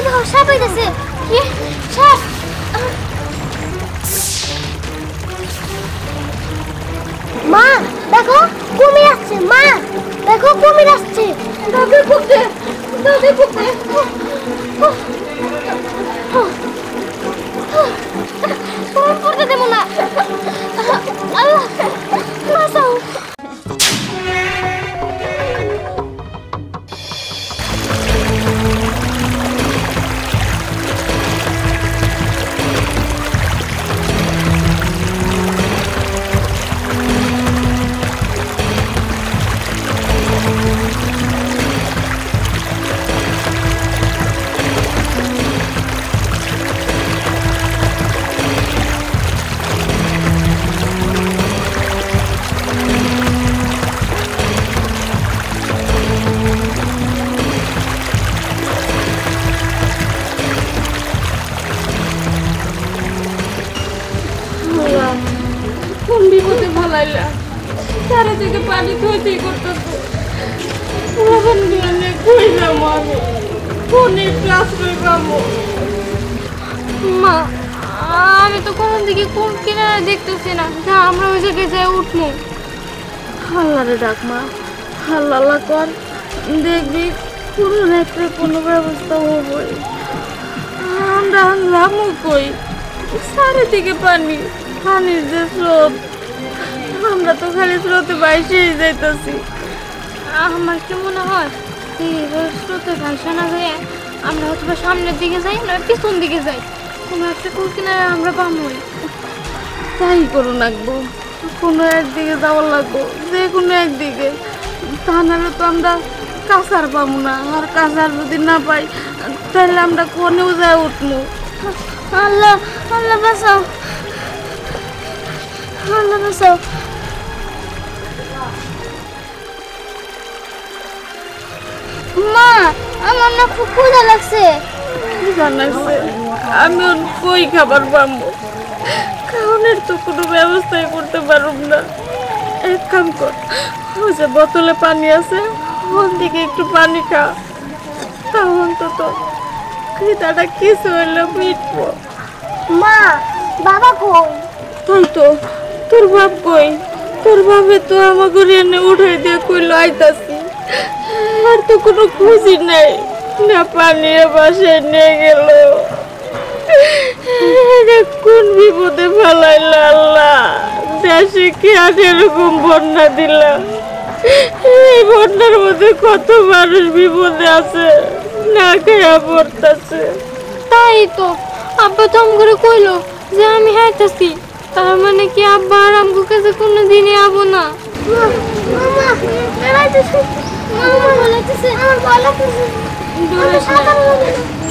দেখো সাপ হইতাছে। কি সাপ? মা দেখো কুমির আসছে। মা দেখো কুমির আসছে। দাদি পুকতে, দাদি পুকতে। তোমার পড়তে দেবো না। আল্লাহ বাঁচাও। কোন বিপদে ফেলাইলা? চারিদিকে পানি থইতেই করতেছে। পুরান গ্রামে কই যাবো আমি? কোনে ক্লাস করে পাবো? মা আমি তো কোন দিকে কোন কিনারে দেখতেছি না। যা আমরা ওই জায়গায় যাই উঠবো। আল্লাহরে ডাক মা, আল্লাহ আল্লাহ কর, দেখবি কোনো একটা কোনো ব্যবস্থা হবই। আমরা যাবো কই? চারিদিকে পানি, পানির যে স্রোত, আমরা তো খালি স্রোতে বাইশেই যাইতেছি। আমার কি মনে হয় স্রোতে ভাইসা না যায় আমরা হয়তো সামনের দিকে যাই না পিছন দিকে যাই। কোনো একটা কোন কিনারে আমরা পাবোই। তাই করুন লাগবো, কোনো একদিকে যাওয়ার লাগবো, যে কোনো একদিকে। তা নাহলে তো আমরা কাঁচার পাবো না। আর কাঁচার যদি না পাই তাহলে আমরা কোনেও যাই উঠবো। আল্লাহ আল্লাহ বাঁচাও, আল্লাহ বাঁচাও। মা আমার না খুব ক্ষুধা লাগছে। জানাচ্ছে আমি কই খাবার পাবো? খাওয়ানোর তো কোনো ব্যবস্থাই করতে পারব না। এক কাম কর, ওই যে বোতলে পানি আছে ওর দিকে একটু পানি খা, তাও অন্তত খিদাটা কিছু হইলে মিটবো। মা বাবা কই? তাই তো, তোর বাপ কই? তোর বাপে তো আমাকে এনে উঠাই দিয়ে কইলো আইতাছি, আর তো কোনো খুশি নাই না। পানি বাসায় নিয়ে গেল। কোন বিপদে ফেলাইল আল্লাহ? দেশে কি আর এরকম বন্যা দিলাম? এই বন্যার মধ্যে কত মানুষ বিপদে আছে, না খেয়া পড়তেছে। তাই তো আব্বা তো করে কইলো যে আমি হাইতাছি। তার মানে কি আব্বা আর আমগো কাছে কোনো দিনই আবো না? মামা বেড়াইতেছে, মামা বলাইতেছে, আমার ভয় লাগতেছে।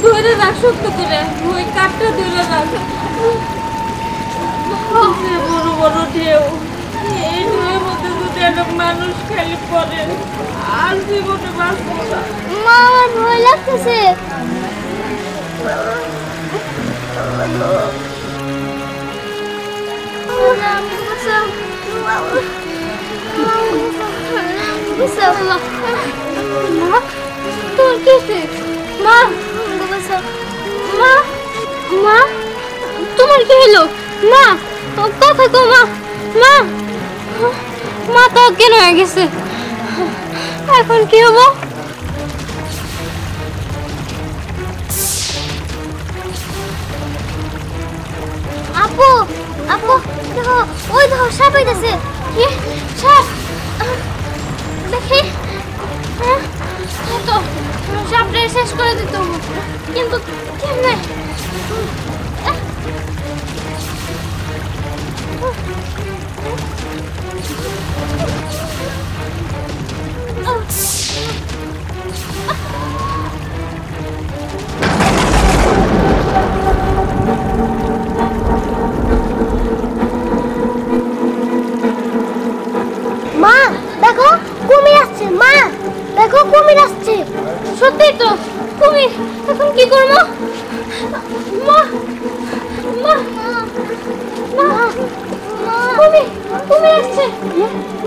ধরে রাখ শক্ত করে, ওই কাঠটা ধরে রাখ। বড় বড় ঢেউ, এই ঢেউয়ের মধ্যে যদি একটা মানুষ খালি পড়ে আর জীবনে বাঁচবো না। মা আমার ভয় লাগতেছে। মা তোর কি? মা মা মা তোমার কি হলো? মা কথা কো মা। মা মা তো অজ্ঞান হয়ে গেছে। এখন কি হবো? আপু আপু দেখো ওই দেখো সাপ হইতাছে। কি সাপ? দেখি তো সাপটা শেষ করে দিত, কিন্তু কেমনে? মা দেখো কুমির আসছে। মা দেখো কুমির আসছে। সত্যি তো কুমির। এখন কি করবো? মা মা মা কুমির কুমির আসছে।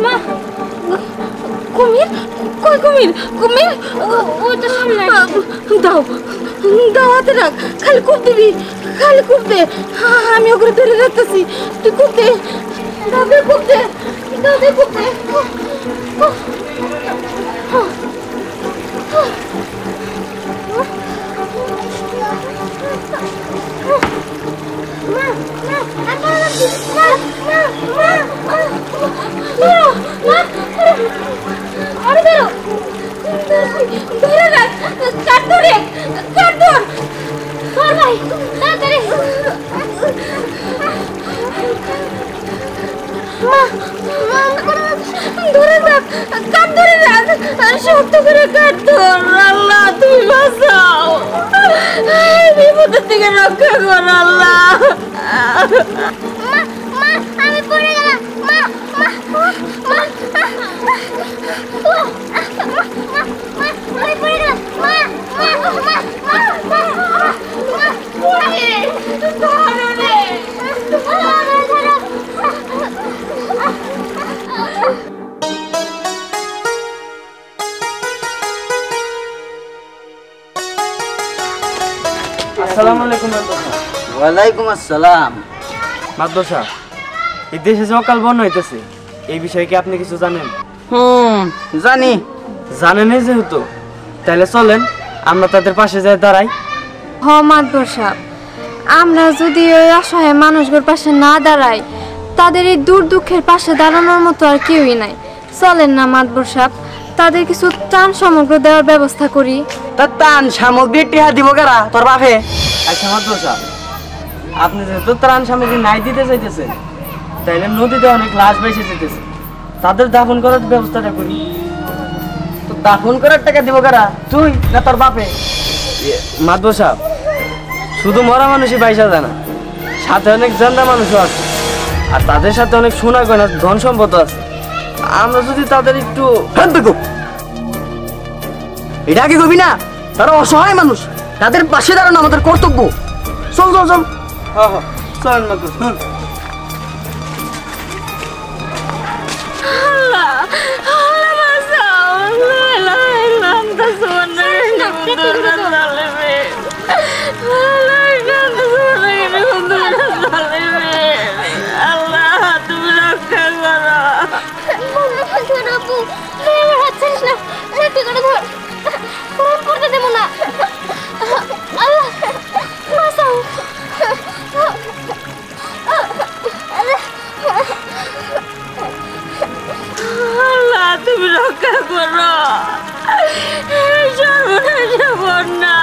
মা কুমির কই কুমির কুমির ওই তো সামনে দাও দাও হাতে রাখ খালি কূপ দিবি খালি কূপ দে আমি ওগুলো ধরে রাখতেছি তুই কূপ দে দাদে কূপ দে দাদে কূপ দে ধরে রাখ কাট ধরে কাট ধর ধর ভাই তাড়াতাড়ি ধরে রাখ কাট ধরে রাখ শক্ত করে কাট ধর আল্লাহ তুমি বাঁচাও বিপদের থেকে রক্ষা কর আল্লাহ আমি পড়ে গেলাম মা মা মা আমি পড়ে গেলাম মা আসসালামু আলাইকুম ওয়ালাইকুম আসসালাম। মাদ্রাসা এই দেশে যে অকাল বন্যা হইতেছে এই বিষয়ে কি আপনি কিছু জানেন? জানি। জানেনই যেহেতু তাহলে চলেন আমরা তাদের পাশে যাই দাঁড়াই। হ মাদবর সাহেব, আমরা যদি ওই অসহায় মানুষগুলোর পাশে না দাঁড়াই তাদের এই দূর দুঃখের পাশে দাঁড়ানোর মতো আর কেউই নাই। চলেন না মাদবর সাহেব, তাদের কিছু ত্রাণ সামগ্রী দেওয়ার ব্যবস্থা করি। তার ত্রাণ সামগ্রী টিহা দিব কারা? তোর বাপে। আচ্ছা মাদ্রাসা, আপনি যেহেতু ত্রাণ সামগ্রী নাই দিতে চাইতেছেন তাইলে নদীতে অনেক লাশ বেঁচে যেতেছে, তাদের দাফন করার ব্যবস্থাটা করি। তো দাফন করার টাকা দিব কারা? তুই না তোর বাপে? মাদ্রাসা শুধু মরা মানুষই পয়সা দেয় না, সাথে অনেক জান্দা মানুষও আছে, আর তাদের সাথে অনেক সোনা গয়না ধন সম্পদ আছে। আমরা যদি তাদের একটু এটা কি কবি না? তারা অসহায় মানুষ, তাদের পাশে দাঁড়ানো আমাদের কর্তব্য। চল চল চল। চলেন মাদ্রাসা। তুমি রক্ষা করো, সর্বনাশ বন্যা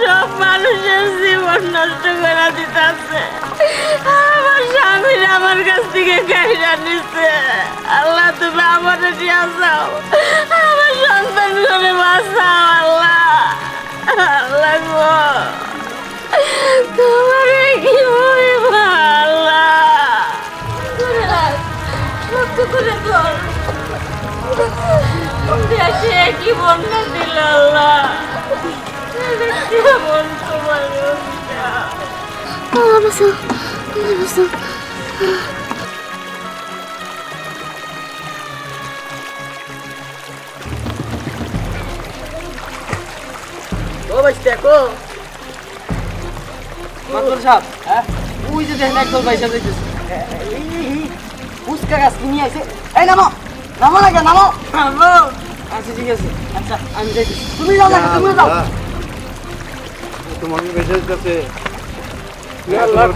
সব মানুষের জীবন নষ্ট করে দিতেছে। আমার স্বামীর আমার কাছ থেকে গাইরা নিচ্ছে। আল্লাহ তুমি আমাদের নিয়ে যাও, আমার সন্তান করে বাঁচাও আল্লাহ। আল্লাহ গো তোমার কি মহিমা আল্লাহ। শক্ত করে ধর, দেশে কি বন্যা দিল আল্লাহ, কেমন তোমার ও ভাই দেখো মাদ্রাসা, ওই যে দেখেন একদল পয়সা দিতেছে, উস্কা গাছ নিয়ে আইছে। এই নামো নামো না, নামো নামো। আচ্ছা ঠিক আছে, আচ্ছা আমি যাইতেছি। তুমি যাও না, তুমি যাও। তোমাকে বেঁচে যেতেছে,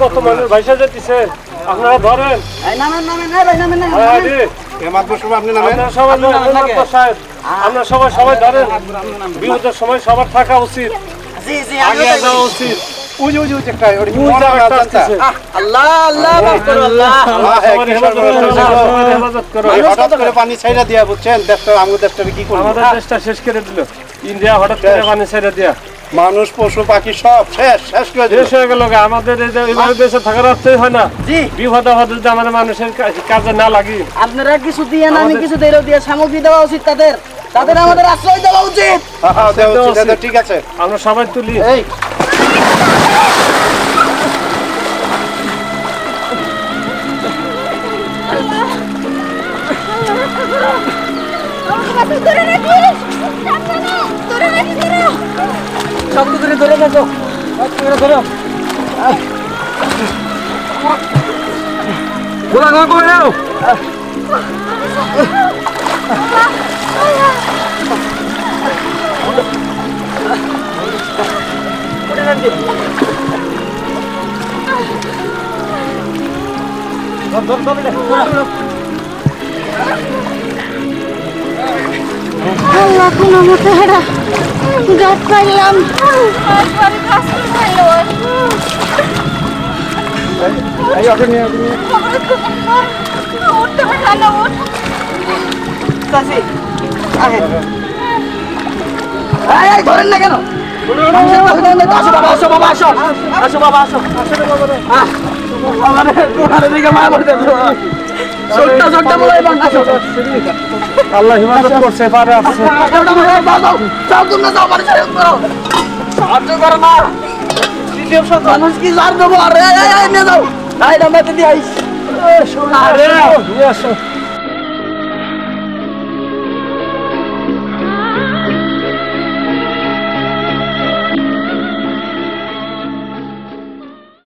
কত মানুষ ভাইসা যেতেছে, আপনারা ধরেন। নামেন নামেন, ভাই নামেন না। আমরা সবাই সবাই ধরেন, বিপদের সময় সবার থাকা উচিত, জি জি আগে যাওয়া উচিত। পানি ছাইরা দিয়া বুঝছেন, দেশটা আমাদের দেশটা কি করবো? আমাদের দেশটা শেষ করে দিল ইন্ডিয়া, হঠাৎ করে পানি ছেড়ে দিয়া মানুষ পশু পাখি সব শেষ শেষ করে দিল। শেষ হয়ে গেল। আমাদের এই যে এইভাবে দেশে থাকার অর্থই হয় না। বিপদ আপদ যদি আমাদের মানুষের কাজে না লাগি, আপনারা কিছু দিয়ে না, আমি কিছু দেরও দিয়ে সামগ্রী দেওয়া উচিত তাদের, তাদের আমাদের আশ্রয় দেওয়া উচিত। ঠিক আছে, আমরা সবাই তুলি। এই শক্ত করে ধরে রাখো শক্ত করে ধরো গোলা গোলা করে নাও কোনো মতো হেরা গাছ পাইলাম ধরেন না কেন আসো বাবা আসো বাবা আসো আসো বাবা আসো আল্লাহ হিফাজত করছে পারে আছে মানুষ কি জার দেবো আরে নিয়ে যাও নিয়ে আসো